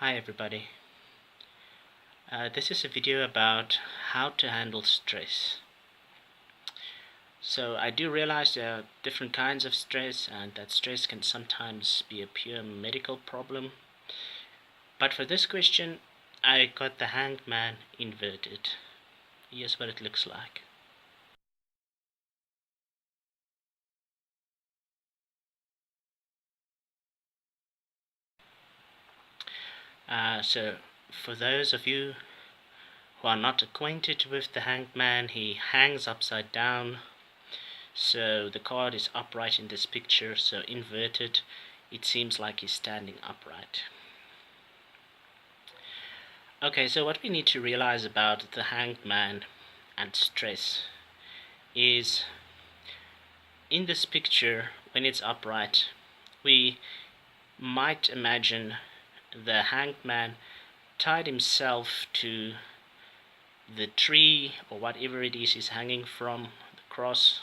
Hi everybody. This is a video about how to handle stress. So I do realize there are different kinds of stress and that stress can sometimes be a pure medical problem. But for this question, I got the hanged man inverted. Here's what it looks like. So for those of you who are not acquainted with the hanged man, he hangs upside down. So the card is upright in this picture, so inverted, it seems like he's standing upright. Okay, so what we need to realize about the hanged man and stress is in this picture, when it's upright, we might imagine the hanged man tied himself to the tree or whatever it is he's hanging from, the cross,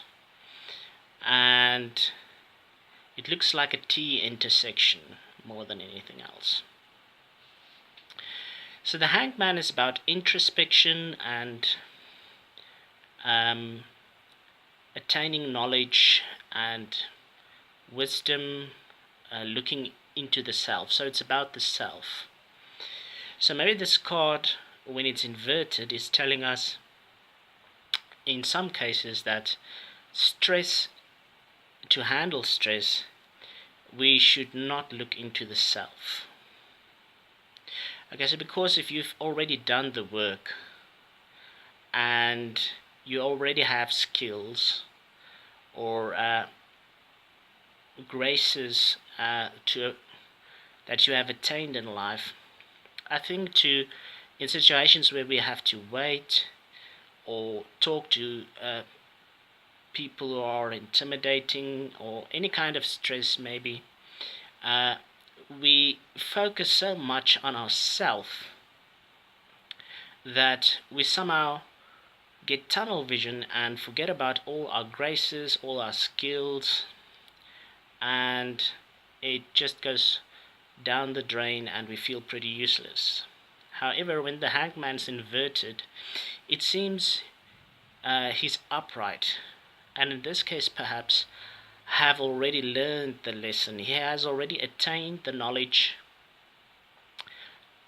and it looks like a T intersection more than anything else. So the hanged man is about introspection and attaining knowledge and wisdom, looking into the self. So it's about the self. So maybe this card, when it's inverted, is telling us in some cases that to handle stress, we should not look into the self. Okay, so because if you've already done the work and you already have skills or graces that you have attained in life, I think in situations where we have to wait or talk to people who are intimidating or any kind of stress maybe, we focus so much on ourselves that we somehow get tunnel vision and forget about all our graces, all our skills, and it just goes down the drain and we feel pretty useless. However, when the hangman's inverted, it seems he's upright, and in this case perhaps have already learned the lesson. He has already attained the knowledge,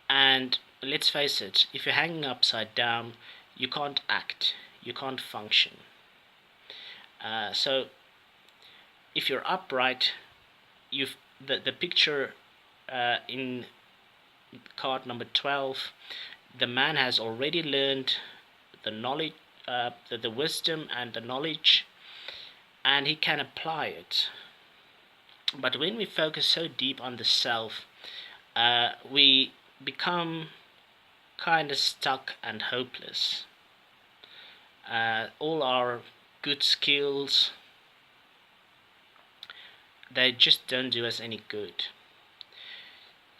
and let's face it, if you're hanging upside down, you can't act, you can't function. So if you're upright, the picture in card number 12, the man has already learned the knowledge, the wisdom and the knowledge, and he can apply it. But when we focus so deep on the self, we become kind of stuck and hopeless. All our good skills, they just don't do us any good.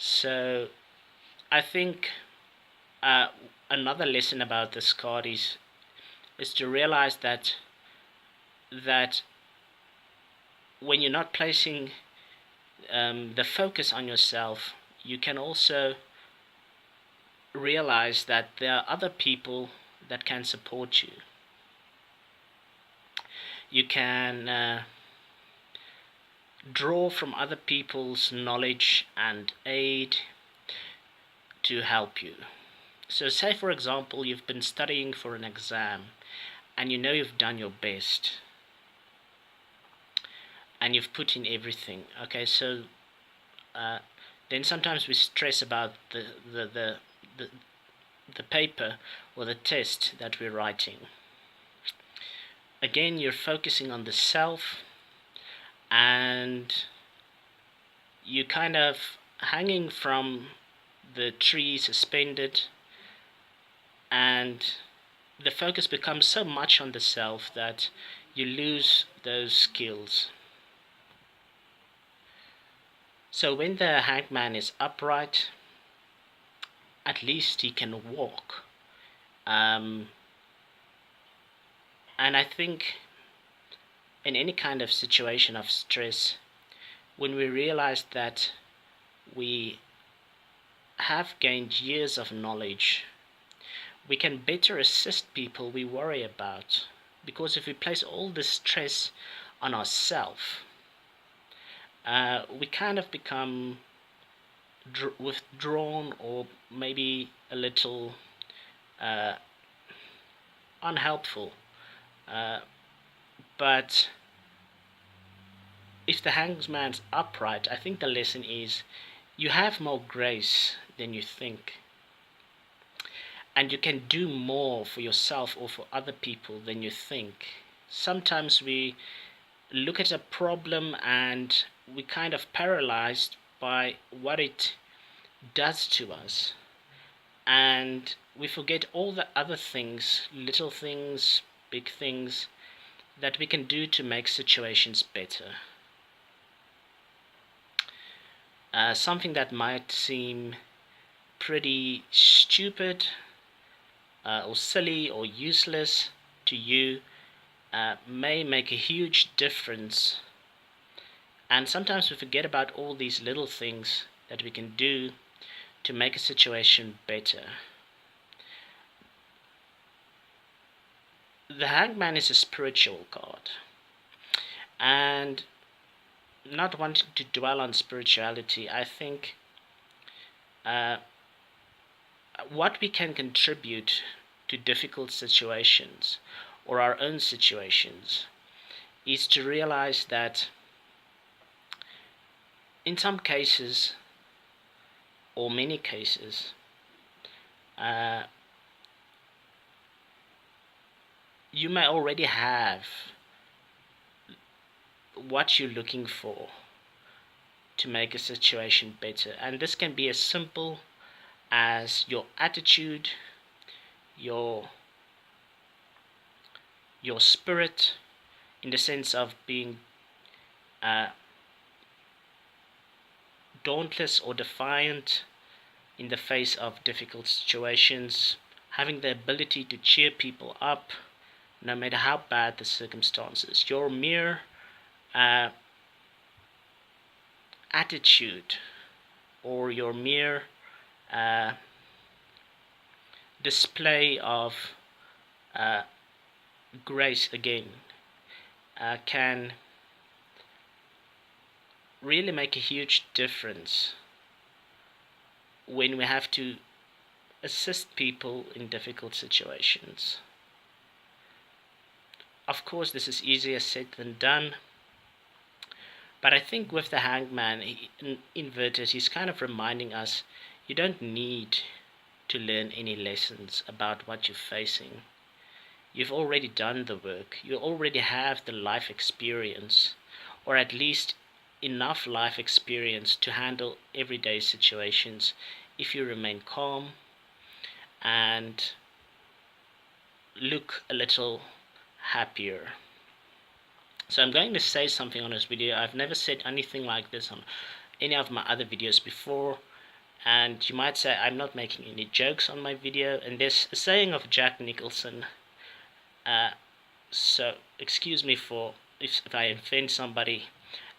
So I think another lesson about this card is to realize that when you're not placing the focus on yourself, you can also realize that there are other people that can support you. You can draw from other people's knowledge and aid to help you. So say for example you've been studying for an exam and you know you've done your best and you've put in everything. Okay, so then sometimes we stress about the paper or the test that we're writing. Again, you're focusing on the self and you kind of hanging from the tree suspended, and the focus becomes so much on the self that you lose those skills. So when the hangman is upright, at least he can walk. And I think in any kind of situation of stress, when we realize that we have gained years of knowledge, we can better assist people we worry about. Because if we place all this stress on ourselves, we kind of become withdrawn, or maybe a little unhelpful. But if the hangman's upright, I think the lesson is you have more grace than you think. And you can do more for yourself or for other people than you think. Sometimes we look at a problem and we kind of paralyzed by what it does to us. And we forget all the other things, little things, big things, that we can do to make situations better. Something that might seem pretty stupid or silly or useless to you may make a huge difference. And sometimes we forget about all these little things that we can do to make a situation better. The Hangman is a spiritual card, and not wanting to dwell on spirituality, I think what we can contribute to difficult situations or our own situations is to realize that in some cases, or many cases, you may already have what you're looking for to make a situation better. And this can be as simple as your attitude, your spirit, in the sense of being dauntless or defiant in the face of difficult situations, having the ability to cheer people up no matter how bad the circumstances. Your mere attitude, or your mere display of grace again can really make a huge difference when we have to assist people in difficult situations. Of course, this is easier said than done, but I think with the Hangman inverted, he's kind of reminding us you don't need to learn any lessons about what you're facing. You've already done the work. You already have the life experience, or at least enough life experience to handle everyday situations if you remain calm and look a little happier. So I'm going to say something on this video. I've never said anything like this on any of my other videos before, and you might say I'm not making any jokes on my video. And there's a saying of Jack Nicholson, so excuse me for if I offend somebody: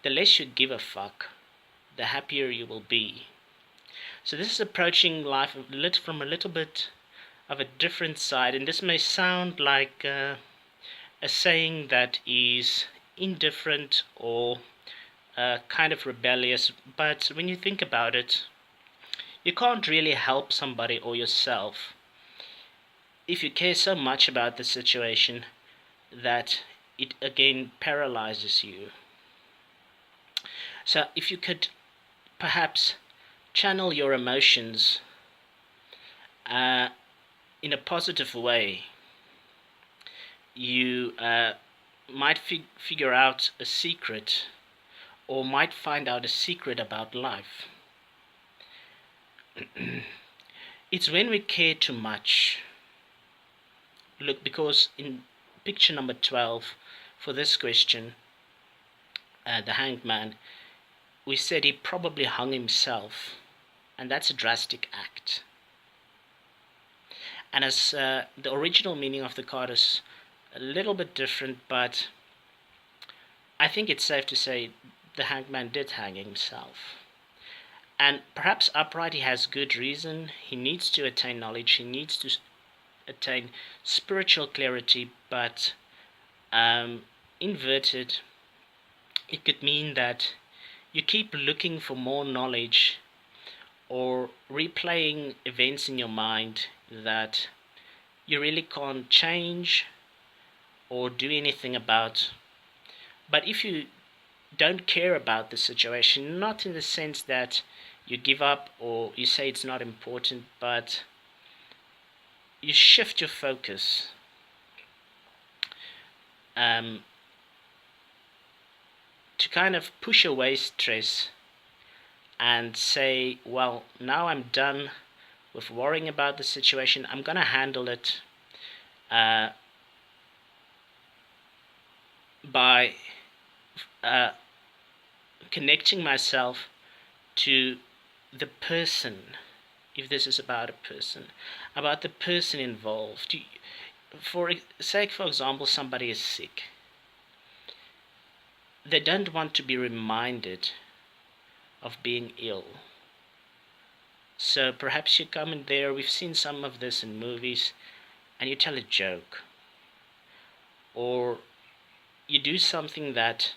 the less you give a fuck, the happier you will be. So this is approaching life from a little bit of a different side, and this may sound like a saying that is indifferent or kind of rebellious, but when you think about it, you can't really help somebody or yourself if you care so much about the situation that it again paralyzes you. So if you could perhaps channel your emotions in a positive way, you might figure out a secret, or might find out a secret about life. It's when we care too much. Look, because in picture number 12 for this question, the Hangman, we said he probably hung himself, and that's a drastic act. And as the original meaning of the card is a little bit different, but I think it's safe to say the Hangman did hang himself. And perhaps upright, he has good reason. He needs to attain knowledge. He needs to attain spiritual clarity. But inverted, it could mean that you keep looking for more knowledge or replaying events in your mind that you really can't change or do anything about. But if you don't care about the situation, not in the sense that you give up or you say it's not important, but you shift your focus um, to kind of push away stress and say, well, now I'm done with worrying about the situation. I'm going to handle it uh, by connecting myself to the person, if this is about about the person involved. For example, somebody is sick. They don't want to be reminded of being ill. So perhaps you come in there, we've seen some of this in movies, and you tell a joke. Or you do something that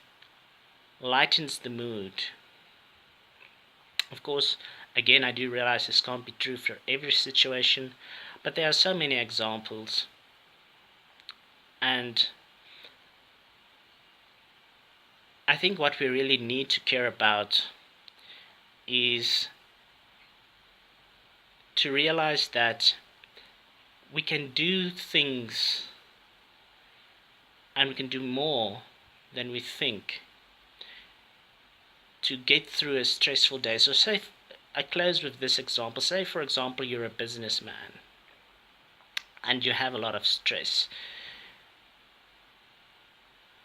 lightens the mood. Of course, again, I do realize this can't be true for every situation, but there are so many examples. And I think what we really need to care about is to realize that we can do things and we can do more than we think to get through a stressful day. So say, I close with this example. Say, for example, you're a businessman and you have a lot of stress.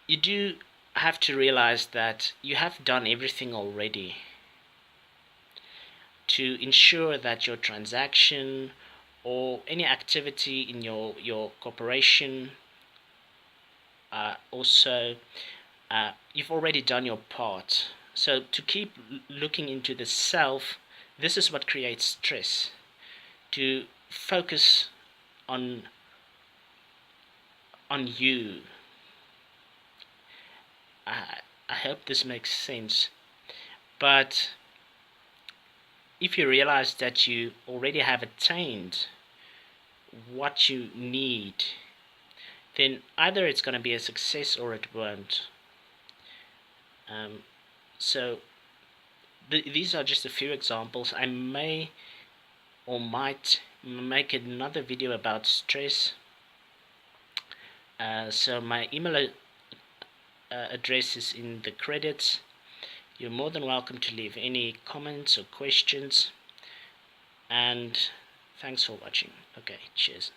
You do have to realize that you have done everything already to ensure that your transaction or any activity in your corporation also you've already done your part. So to keep looking into the self, this is what creates stress. To focus on you. I hope this makes sense. But if you realize that you already have attained what you need, then either it's going to be a success or it won't. So these are just a few examples. I may or might make another video about stress. So my email address is in the credits. You're more than welcome to leave any comments or questions. And thanks for watching. Okay, cheers.